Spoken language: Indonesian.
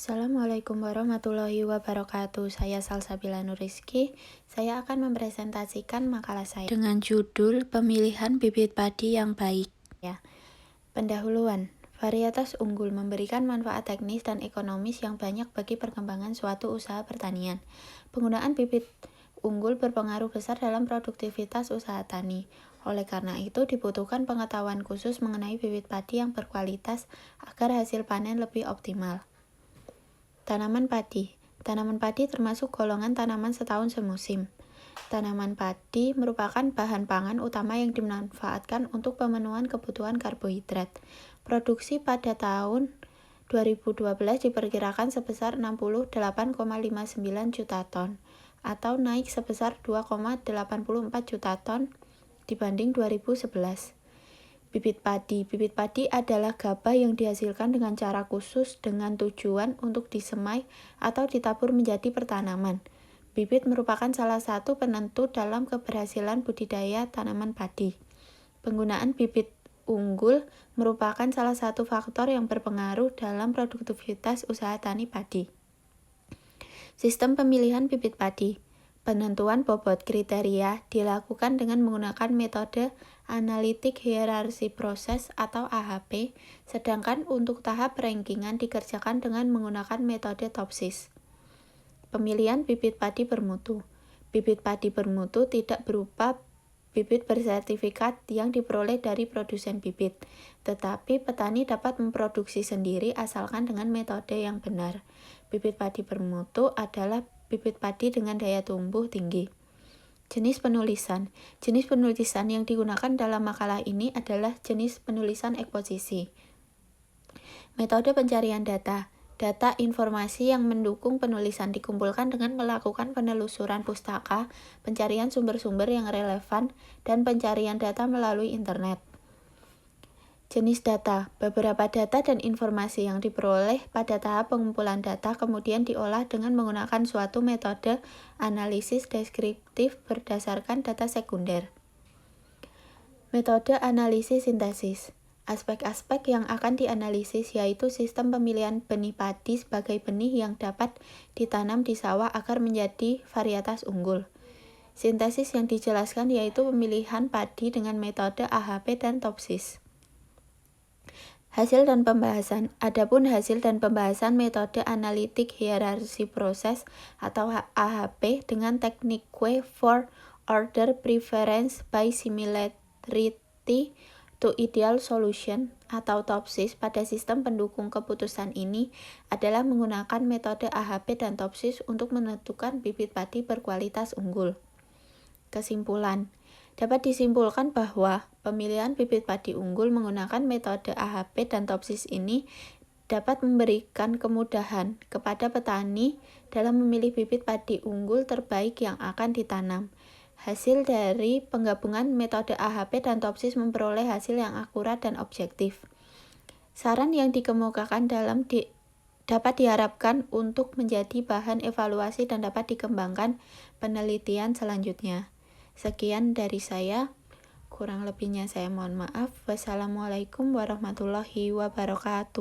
Assalamualaikum warahmatullahi wabarakatuh. Saya Salsabila Nuriski. Saya akan mempresentasikan makalah saya dengan judul Pemilihan Bibit Padi yang Baik. Pendahuluan. Varietas unggul memberikan manfaat teknis dan ekonomis yang banyak bagi perkembangan suatu usaha pertanian. Penggunaan bibit unggul berpengaruh besar dalam produktivitas usaha tani. Oleh karena itu, dibutuhkan pengetahuan khusus mengenai bibit padi yang berkualitas agar hasil panen lebih optimal. Tanaman padi. Tanaman padi termasuk golongan tanaman setahun semusim. Tanaman padi merupakan bahan pangan utama yang dimanfaatkan untuk pemenuhan kebutuhan karbohidrat. Produksi pada tahun 2012 diperkirakan sebesar 68,59 juta ton, atau naik sebesar 2,84 juta ton dibanding 2011. Bibit padi adalah gabah yang dihasilkan dengan cara khusus dengan tujuan untuk disemai atau ditabur menjadi pertanaman. Bibit merupakan salah satu penentu dalam keberhasilan budidaya tanaman padi. Penggunaan bibit unggul merupakan salah satu faktor yang berpengaruh dalam produktivitas usaha tani padi. Sistem pemilihan bibit padi. Penentuan bobot kriteria dilakukan dengan menggunakan metode analitik hierarki proses atau AHP, sedangkan untuk tahap rankingan dikerjakan dengan menggunakan metode TOPSIS. Pemilihan bibit padi bermutu. Bibit padi bermutu tidak berupa bibit bersertifikat yang diperoleh dari produsen bibit, tetapi petani dapat memproduksi sendiri asalkan dengan metode yang benar. Bibit padi bermutu adalah bibit padi dengan daya tumbuh tinggi. Jenis penulisan. Jenis penulisan yang digunakan dalam makalah ini adalah jenis penulisan eksposisi. Metode pencarian data. Data informasi yang mendukung penulisan dikumpulkan dengan melakukan penelusuran pustaka, pencarian sumber-sumber yang relevan, dan pencarian data melalui internet. Jenis data. Beberapa data dan informasi yang diperoleh pada tahap pengumpulan data kemudian diolah dengan menggunakan suatu metode analisis deskriptif berdasarkan data sekunder. Metode analisis sintesis. Aspek-aspek yang akan dianalisis yaitu sistem pemilihan benih padi sebagai benih yang dapat ditanam di sawah agar menjadi varietas unggul. Sintesis yang dijelaskan yaitu pemilihan padi dengan metode AHP dan TOPSIS. Hasil dan pembahasan. Adapun hasil dan pembahasan metode analitik hierarki proses atau AHP dengan teknik Q for Order Preference by Similarity to Ideal Solution atau TOPSIS pada sistem pendukung keputusan ini adalah menggunakan metode AHP dan TOPSIS untuk menentukan bibit padi berkualitas unggul. Kesimpulan. Dapat disimpulkan bahwa pemilihan bibit padi unggul menggunakan metode AHP dan TOPSIS ini dapat memberikan kemudahan kepada petani dalam memilih bibit padi unggul terbaik yang akan ditanam. Hasil dari penggabungan metode AHP dan TOPSIS memperoleh hasil yang akurat dan objektif. Saran yang dikemukakan dapat diharapkan untuk menjadi bahan evaluasi dan dapat dikembangkan penelitian selanjutnya. Sekian dari saya, kurang lebihnya saya mohon maaf. Wassalamualaikum warahmatullahi wabarakatuh.